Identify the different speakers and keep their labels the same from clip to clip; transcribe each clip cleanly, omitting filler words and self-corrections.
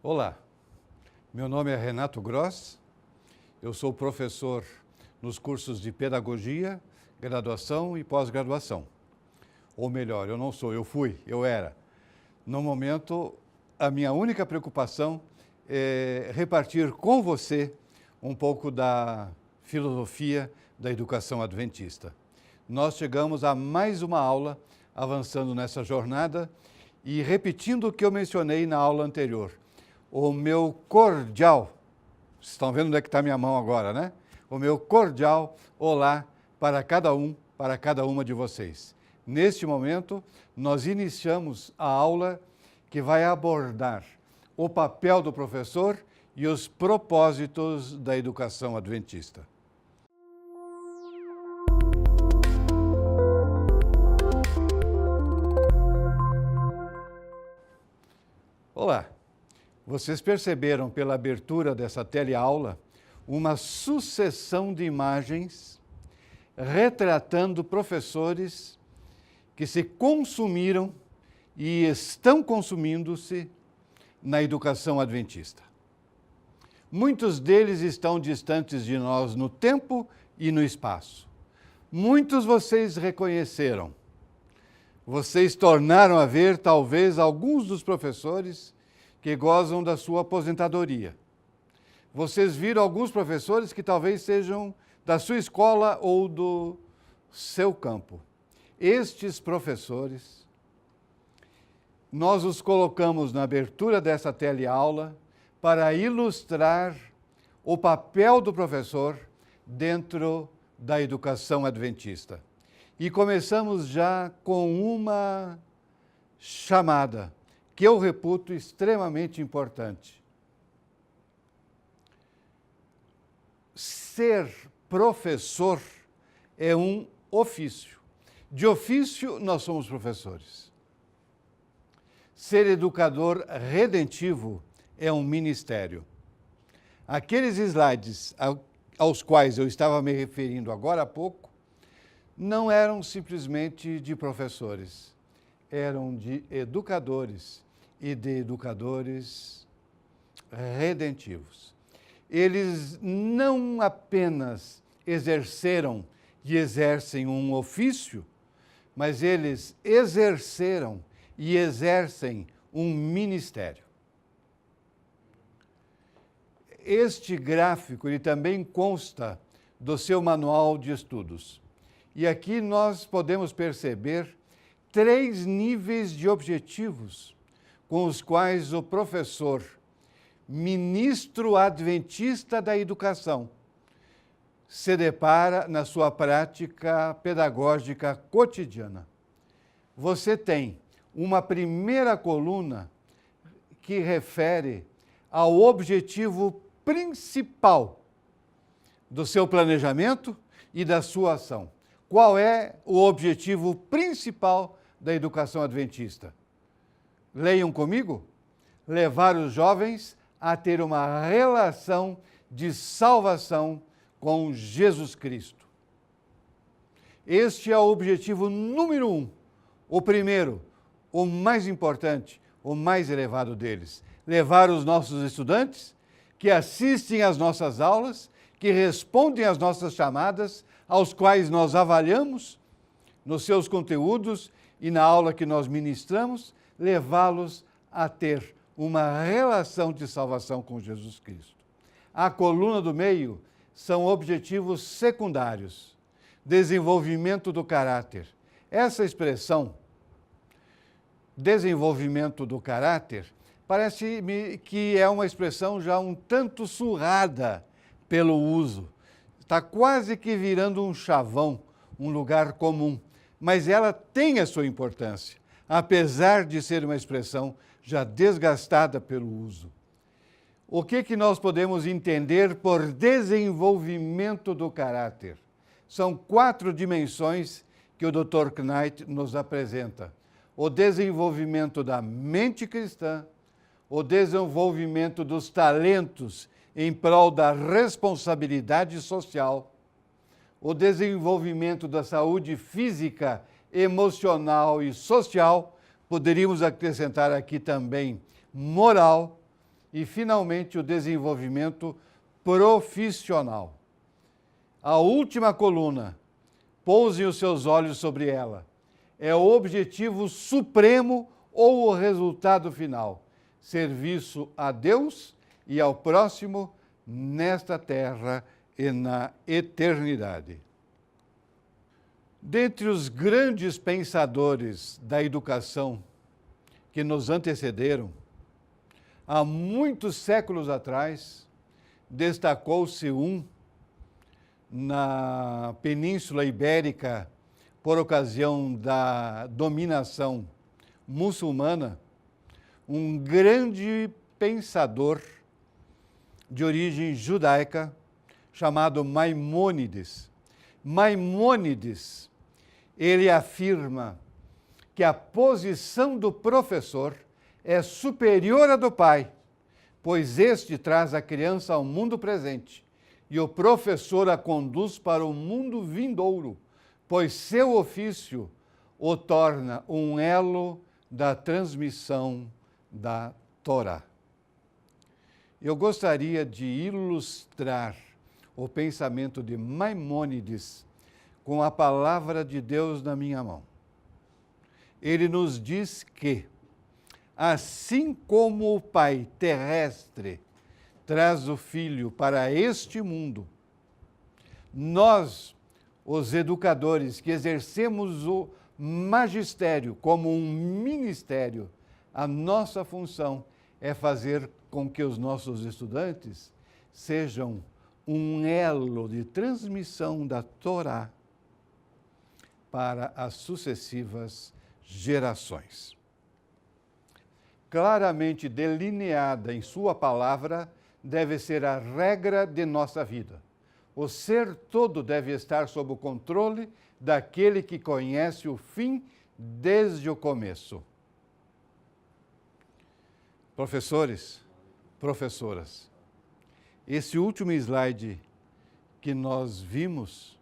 Speaker 1: Olá, meu nome é Renato Gross, eu sou professor nos cursos de Pedagogia, Graduação e Pós-Graduação. Ou melhor, eu não sou, eu era. No momento, a minha única preocupação é repartir com você um pouco da filosofia da educação adventista. Nós chegamos a mais uma aula avançando nessa jornada e repetindo o que eu mencionei na aula anterior. O meu cordial, vocês estão vendo onde é que está minha mão agora, né? O meu cordial olá para cada uma de vocês. Neste momento, nós iniciamos a aula que vai abordar o papel do professor e os propósitos da educação adventista. Olá! Vocês perceberam pela abertura dessa teleaula uma sucessão de imagens retratando professores que se consumiram e estão consumindo-se na educação adventista. Muitos deles estão distantes de nós no tempo e no espaço. Muitos vocês reconheceram. Vocês tornaram a ver, talvez, alguns dos professores que gozam da sua aposentadoria. Vocês viram alguns professores que talvez sejam da sua escola ou do seu campo. Estes professores, nós os colocamos na abertura dessa teleaula para ilustrar o papel do professor dentro da educação adventista. E começamos já com uma chamada que eu reputo extremamente importante. Ser professor é um ofício. De ofício, nós somos professores. Ser educador redentivo é um ministério. Aqueles slides aos quais eu estava me referindo agora há pouco, não eram simplesmente de professores, eram de educadores e de educadores redentivos. Eles não apenas exerceram e exercem um ofício, mas eles exerceram e exercem um ministério. Este gráfico ele também consta do seu manual de estudos. E aqui nós podemos perceber 3 níveis de objetivos com os quais o professor, ministro adventista da educação, se depara na sua prática pedagógica cotidiana. Você tem uma primeira coluna que refere ao objetivo principal do seu planejamento e da sua ação. Qual é o objetivo principal da educação adventista? Leiam comigo. Levar os jovens a ter uma relação de salvação com Jesus Cristo. Este é o objetivo número 1, o primeiro, o mais importante, o mais elevado deles. Levar os nossos estudantes que assistem às nossas aulas, que respondem às nossas chamadas, aos quais nós avaliamos nos seus conteúdos e na aula que nós ministramos, levá-los a ter uma relação de salvação com Jesus Cristo. A coluna do meio são objetivos secundários, desenvolvimento do caráter. Essa expressão, desenvolvimento do caráter, parece-me que é uma expressão já um tanto surrada pelo uso. Está quase que virando um chavão, um lugar comum, mas ela tem a sua importância, apesar de ser uma expressão já desgastada pelo uso. O que nós podemos entender por desenvolvimento do caráter? São 4 dimensões que o Dr. Knight nos apresenta. O desenvolvimento da mente cristã, o desenvolvimento dos talentos em prol da responsabilidade social, o desenvolvimento da saúde física, emocional e social, poderíamos acrescentar aqui também moral, e, finalmente, o desenvolvimento profissional. A última coluna, pousem os seus olhos sobre ela, é o objetivo supremo ou o resultado final, serviço a Deus e ao próximo nesta terra e na eternidade. Dentre os grandes pensadores da educação que nos antecederam, há muitos séculos atrás, destacou-se um na Península Ibérica, por ocasião da dominação muçulmana, um grande pensador de origem judaica, chamado Maimônides. Maimônides, ele afirma que a posição do professor é superior à do pai, pois este traz a criança ao mundo presente e o professor a conduz para o mundo vindouro, pois seu ofício o torna um elo da transmissão da Torá. Eu gostaria de ilustrar o pensamento de Maimônides com a palavra de Deus na minha mão. Ele nos diz que, assim como o Pai terrestre traz o Filho para este mundo, nós, os educadores que exercemos o magistério como um ministério, a nossa função é fazer com que os nossos estudantes sejam um elo de transmissão da Torá para as sucessivas gerações. Claramente delineada em sua palavra, deve ser a regra de nossa vida. O ser todo deve estar sob o controle daquele que conhece o fim desde o começo. Professores, professoras, esse último slide que nós vimos,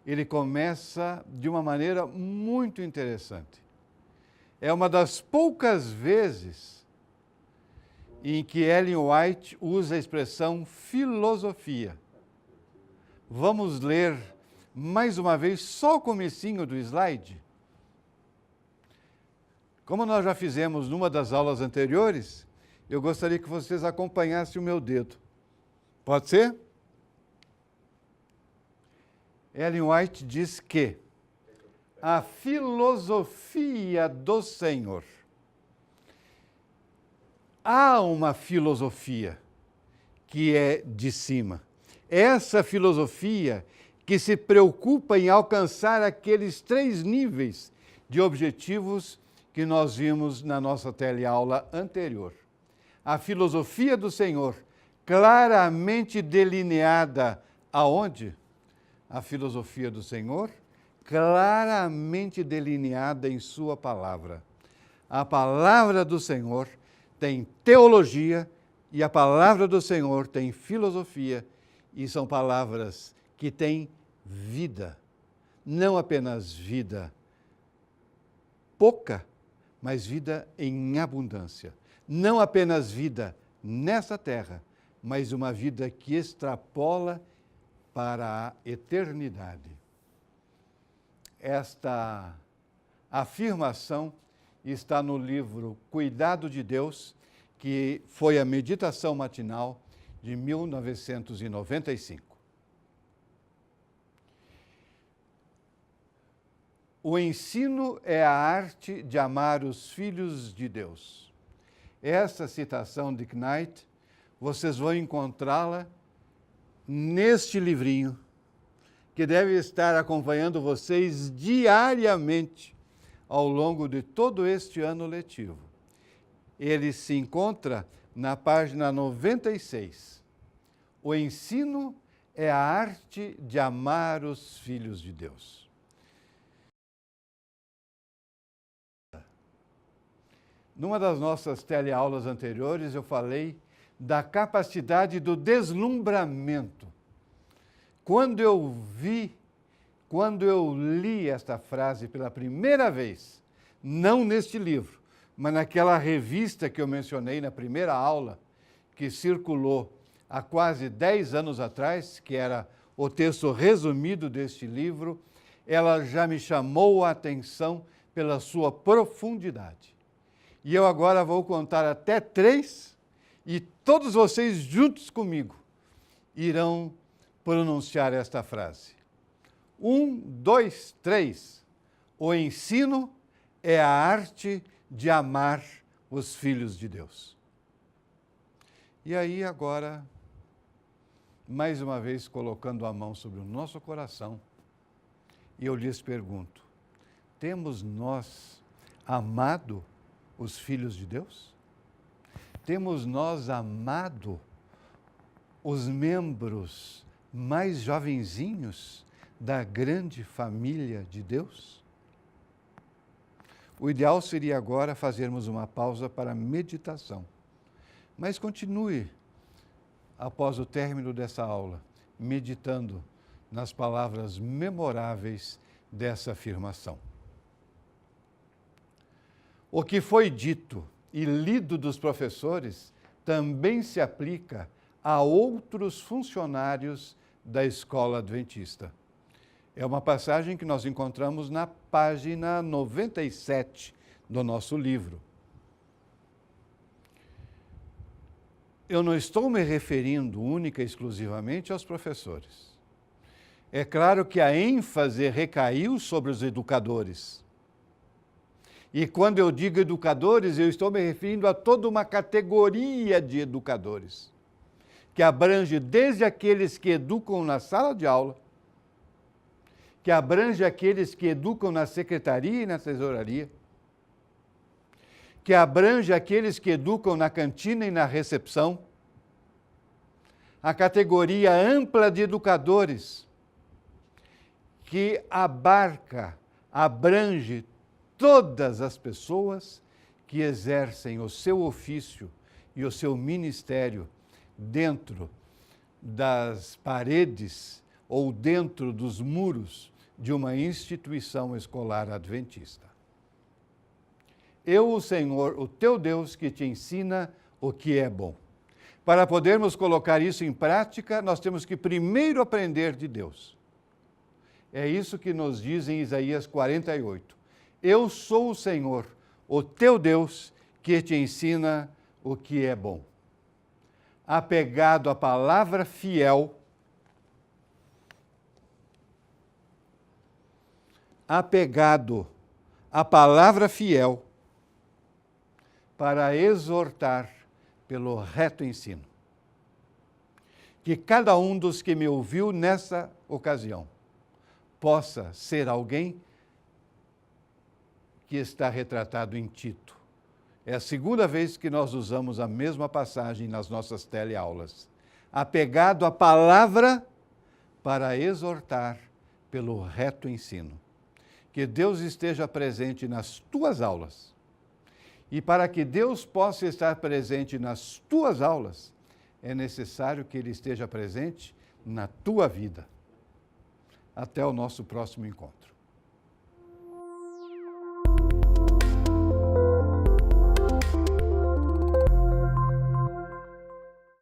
Speaker 1: ele começa de uma maneira muito interessante. É uma das poucas vezes em que Ellen White usa a expressão filosofia. Vamos ler mais uma vez só o comecinho do slide? Como nós já fizemos numa das aulas anteriores, eu gostaria que vocês acompanhassem o meu dedo. Pode ser? Ellen White diz que a filosofia do Senhor. Há uma filosofia que é de cima. Essa filosofia que se preocupa em alcançar aqueles 3 níveis de objetivos que nós vimos na nossa teleaula anterior. A filosofia do Senhor, claramente delineada aonde? A filosofia do Senhor, claramente delineada em sua palavra. A palavra do Senhor tem teologia e a palavra do Senhor tem filosofia, e são palavras que têm vida. Não apenas vida pouca, mas vida em abundância. Não apenas vida nessa terra, mas uma vida que extrapola para a eternidade. Esta afirmação está no livro Cuidado de Deus, que foi a meditação matinal de 1995. O ensino é a arte de amar os filhos de Deus. Essa citação de Knight, vocês vão encontrá-la neste livrinho, que deve estar acompanhando vocês diariamente ao longo de todo este ano letivo. Ele se encontra na página 96. O ensino é a arte de amar os filhos de Deus. Numa das nossas teleaulas anteriores, eu falei da capacidade do deslumbramento. Quando eu li esta frase pela primeira vez, não neste livro, mas naquela revista que eu mencionei na primeira aula, que circulou há quase 10 anos atrás, que era o texto resumido deste livro, ela já me chamou a atenção pela sua profundidade. E eu agora vou contar até 3 e todos vocês juntos comigo irão pronunciar esta frase. 1, 2, 3. O ensino é a arte de amar os filhos de Deus. E aí agora, mais uma vez colocando a mão sobre o nosso coração, e eu lhes pergunto, temos nós amado os filhos de Deus? Temos nós amado os membros mais jovenzinhos da grande família de Deus? O ideal seria agora fazermos uma pausa para meditação. Mas continue, após o término dessa aula, meditando nas palavras memoráveis dessa afirmação. O que foi dito e lido dos professores também se aplica a outros funcionários da escola adventista. É uma passagem que nós encontramos na página 97 do nosso livro. Eu não estou me referindo única e exclusivamente aos professores. É claro que a ênfase recaiu sobre os educadores. E quando eu digo educadores, eu estou me referindo a toda uma categoria de educadores, que abrange desde aqueles que educam na sala de aula, que abrange aqueles que educam na secretaria e na tesouraria, que abrange aqueles que educam na cantina e na recepção, a categoria ampla de educadores, que abrange todas as pessoas que exercem o seu ofício e o seu ministério dentro das paredes ou dentro dos muros de uma instituição escolar adventista. Eu, o Senhor, o teu Deus, que te ensina o que é bom. Para podermos colocar isso em prática, nós temos que primeiro aprender de Deus. É isso que nos diz em Isaías 48. Eu sou o Senhor, o teu Deus, que te ensina o que é bom. Apegado à palavra fiel, para exortar pelo reto ensino. Que cada um dos que me ouviu nessa ocasião possa ser alguém que está retratado em Tito. É a segunda vez que nós usamos a mesma passagem nas nossas teleaulas. Apegado à palavra para exortar pelo reto ensino. Que Deus esteja presente nas tuas aulas. E para que Deus possa estar presente nas tuas aulas, é necessário que Ele esteja presente na tua vida. Até o nosso próximo encontro.